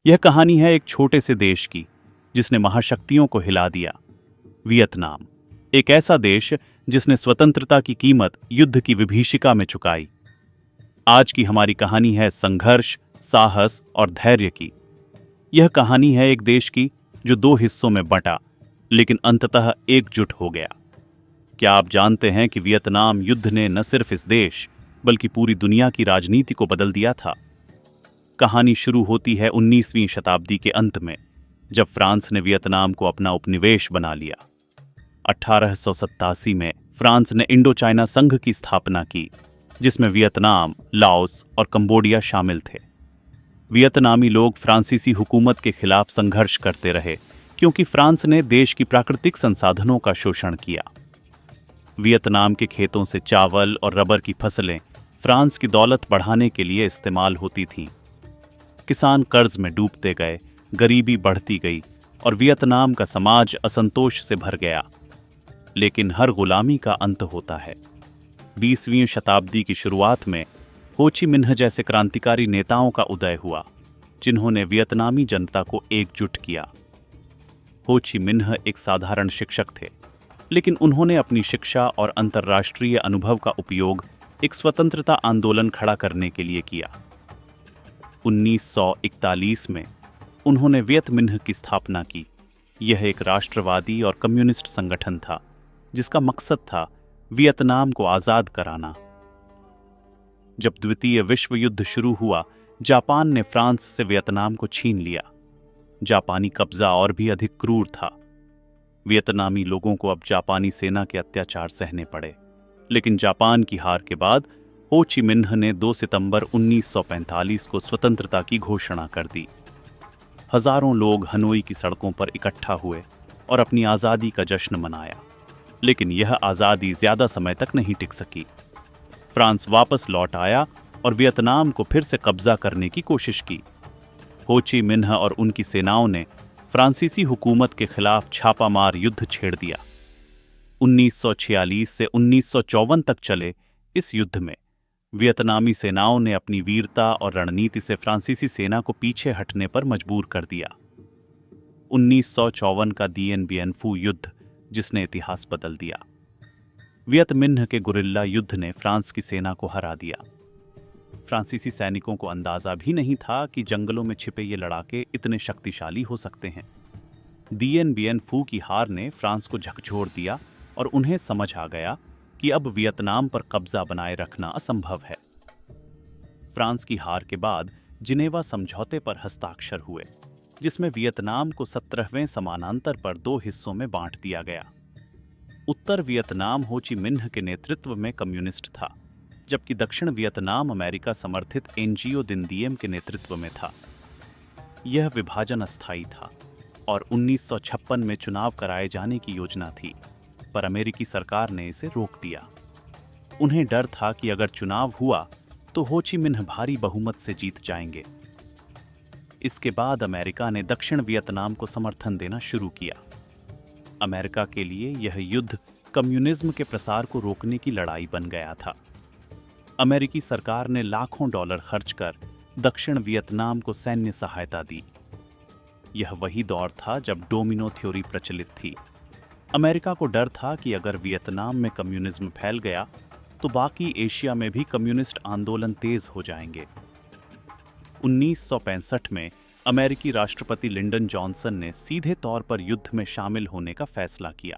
यह कहानी है एक छोटे से देश की जिसने महाशक्तियों को हिला दिया। वियतनाम, एक ऐसा देश जिसने स्वतंत्रता की कीमत युद्ध की विभीषिका में चुकाई। आज की हमारी कहानी है संघर्ष, साहस और धैर्य की। यह कहानी है एक देश की जो दो हिस्सों में बंटा, लेकिन अंततः एकजुट हो गया। क्या आप जानते हैं कि वियतनाम युद्ध ने न सिर्फ इस देश बल्कि पूरी दुनिया की राजनीति को बदल दिया था। कहानी शुरू होती है 19वीं शताब्दी के अंत में, जब फ्रांस ने वियतनाम को अपना उपनिवेश बना लिया। 1887 में फ्रांस ने इंडो चाइना संघ की स्थापना की, जिसमें वियतनाम, लाओस और कंबोडिया शामिल थे। वियतनामी लोग फ्रांसीसी हुकूमत के खिलाफ संघर्ष करते रहे, क्योंकि फ्रांस ने देश की प्राकृतिक संसाधनों का शोषण किया। वियतनाम के खेतों से चावल और रबर की फसलें फ्रांस की दौलत बढ़ाने के लिए इस्तेमाल होती थीं। किसान कर्ज में डूबते गए, गरीबी बढ़ती गई और वियतनाम का समाज असंतोष से भर गया। लेकिन हर गुलामी का अंत होता है। 20वीं शताब्दी की शुरुआत में हो ची मिन्ह जैसे क्रांतिकारी नेताओं का उदय हुआ, जिन्होंने वियतनामी जनता को एकजुट किया। हो ची मिन्ह एक साधारण शिक्षक थे, लेकिन उन्होंने अपनी शिक्षा और अंतर्राष्ट्रीय अनुभव का उपयोग एक स्वतंत्रता आंदोलन खड़ा करने के लिए किया। 1941 में उन्होंने वियत मिन्ह की स्थापना की। यह एक राष्ट्रवादी और कम्युनिस्ट संगठन था, जिसका मकसद था वियतनाम को आजाद कराना। जब द्वितीय विश्व युद्ध शुरू हुआ, जापान ने फ्रांस से वियतनाम को छीन लिया। जापानी कब्जा और भी अधिक क्रूर था। वियतनामी लोगों को अब जापानी सेना के अत्याचार सहने पड़े, लेकिन जापान की हार के बाद हो ची मिन्ह ने 2 सितंबर 1945 को स्वतंत्रता की घोषणा कर दी। हजारों लोग हनोई की सड़कों पर इकट्ठा हुए और अपनी आज़ादी का जश्न मनाया। लेकिन यह आज़ादी ज्यादा समय तक नहीं टिक सकी। फ्रांस वापस लौट आया और वियतनाम को फिर से कब्जा करने की कोशिश की। हो ची मिन्ह और उनकी सेनाओं ने फ्रांसीसी हुकूमत के खिलाफ छापामार युद्ध छेड़ दिया। 1946 से 1954 तक चले इस युद्ध में वियतनामी सेनाओं ने अपनी वीरता और रणनीति से फ्रांसीसी सेना को पीछे हटने पर मजबूर कर दिया। 1954 का दिएन बिएन फू युद्ध, जिसने इतिहास बदल दिया। वियत मिन्ह के गुरिल्ला युद्ध ने फ्रांस की सेना को हरा दिया। फ्रांसीसी सैनिकों को अंदाजा भी नहीं था कि जंगलों में छिपे ये लड़ाके इतने शक्तिशाली हो सकते हैं। दिएन बिएन फू की हार ने फ्रांस को झकझोर दिया और उन्हें समझ आ गया कि अब वियतनाम पर कब्जा बनाए रखना असंभव है। फ्रांस की हार के बाद जिनेवा समझौते पर हस्ताक्षर हुए, जिसमें वियतनाम को 17वें समानांतर पर 2 हिस्सों में बांट दिया गया। उत्तर वियतनाम हो ची मिन्ह के नेतृत्व में कम्युनिस्ट था, जबकि दक्षिण वियतनाम अमेरिका समर्थित एनजीओ दिन दिएम के नेतृत्व में था। यह विभाजन अस्थायी था और 1956 में चुनाव कराए जाने की योजना थी, पर अमेरिकी सरकार ने इसे रोक दिया। उन्हें डर था कि अगर चुनाव हुआ तो हो ची मिन्ह भारी बहुमत से जीत जाएंगे। इसके बाद अमेरिका ने दक्षिण वियतनाम को समर्थन देना शुरू किया। अमेरिका के लिए यह युद्ध कम्युनिज्म के प्रसार को रोकने की लड़ाई बन गया था। अमेरिकी सरकार ने लाखों डॉलर खर्च कर दक्षिण वियतनाम को सैन्य सहायता दी। यह वही दौर था जब डोमिनो थ्योरी प्रचलित थी। अमेरिका को डर था कि अगर वियतनाम में कम्युनिज्म फैल गया तो बाकी एशिया में भी कम्युनिस्ट आंदोलन तेज हो जाएंगे। 1965 में अमेरिकी राष्ट्रपति लिंडन जॉनसन ने सीधे तौर पर युद्ध में शामिल होने का फैसला किया।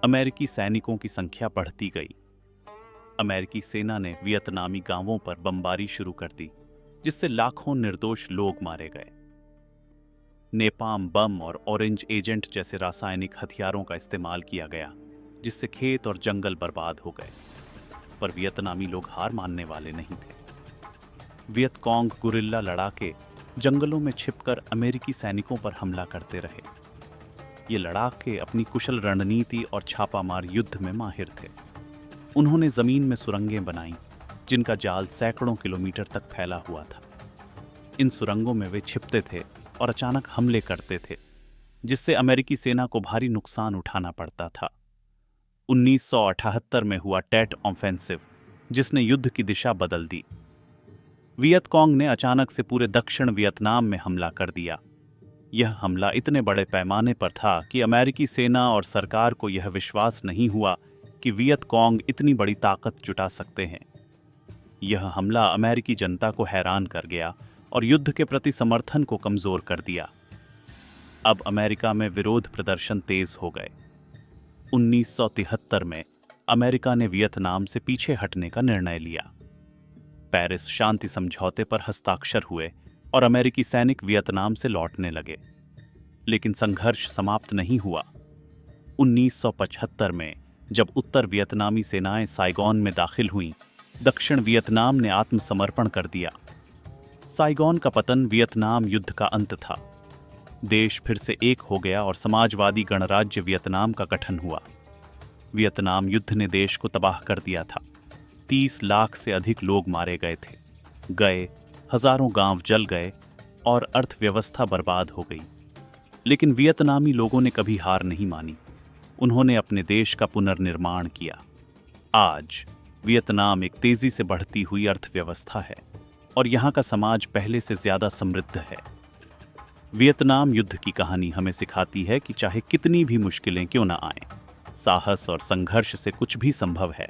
अमेरिकी सैनिकों की संख्या बढ़ती गई। अमेरिकी सेना ने वियतनामी गांवों पर बमबारी शुरू कर दी, जिससे लाखों निर्दोष लोग मारे गए। नेपाम बम और ऑरेंज एजेंट जैसे रासायनिक हथियारों का इस्तेमाल किया गया, जिससे खेत और जंगल बर्बाद हो गए। पर वियतनामी लोग हार मानने वाले नहीं थे। वियतकॉन्ग गुरिल्ला लड़ाके जंगलों में छिपकर अमेरिकी सैनिकों पर हमला करते रहे। ये लड़ाके अपनी कुशल रणनीति और छापामार युद्ध में माहिर थे। उन्होंने जमीन में सुरंगें बनाईं, जिनका जाल सैकड़ों किलोमीटर तक फैला हुआ था। इन सुरंगों में वे छिपते थे और अचानक हमले करते थे, जिससे अमेरिकी सेना को भारी नुकसान उठाना पड़ता था। 1978 में हुआ टेट ऑफेंसिव, जिसने युद्ध की दिशा बदल दी। वियतकांग ने अचानक से पूरे दक्षिण वियतनाम में हमला कर दिया। यह हमला इतने बड़े पैमाने पर था कि अमेरिकी सेना और सरकार को यह विश्वास नहीं हुआ कि वियतकांग इतनी बड़ी ताकत जुटा सकते हैं। यह हमला अमेरिकी जनता को हैरान कर गया और युद्ध के प्रति समर्थन को कमजोर कर दिया। अब अमेरिका में विरोध प्रदर्शन तेज हो गए। 1973 में अमेरिका ने वियतनाम से पीछे हटने का निर्णय लिया। पेरिस शांति समझौते पर हस्ताक्षर हुए और अमेरिकी सैनिक वियतनाम से लौटने लगे, लेकिन संघर्ष समाप्त नहीं हुआ। 1975 में जब उत्तर वियतनामी सेनाएं साइगोन में दाखिल हुईं, दक्षिण वियतनाम ने आत्मसमर्पण कर दिया। साइगोन का पतन वियतनाम युद्ध का अंत था। देश फिर से एक हो गया और समाजवादी गणराज्य वियतनाम का गठन हुआ। वियतनाम युद्ध ने देश को तबाह कर दिया था। 30 लाख से अधिक लोग मारे गए, हजारों गांव जल गए और अर्थव्यवस्था बर्बाद हो गई। लेकिन वियतनामी लोगों ने कभी हार नहीं मानी। उन्होंने अपने देश का पुनर्निर्माण किया। आज वियतनाम एक तेजी से बढ़ती हुई अर्थव्यवस्था है और यहाँ का समाज पहले से ज्यादा समृद्ध है। वियतनाम युद्ध की कहानी हमें सिखाती है कि चाहे कितनी भी मुश्किलें क्यों न आएं, साहस और संघर्ष से कुछ भी संभव है।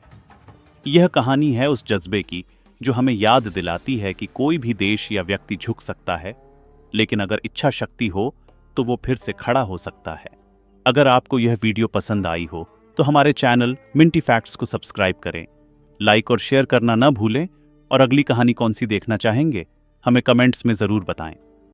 यह कहानी है उस जज्बे की जो हमें याद दिलाती है कि कोई भी देश या व्यक्ति झुक सकता है, लेकिन अगर इच्छा शक्ति हो तो वो फिर से खड़ा हो सकता है। अगर आपको यह वीडियो पसंद आई हो तो हमारे चैनल मिंटी फैक्ट्स को सब्सक्राइब करें, लाइक और शेयर करना न भूलें और अगली कहानी कौन सी देखना चाहेंगे हमें कमेंट्स में ज़रूर बताएं।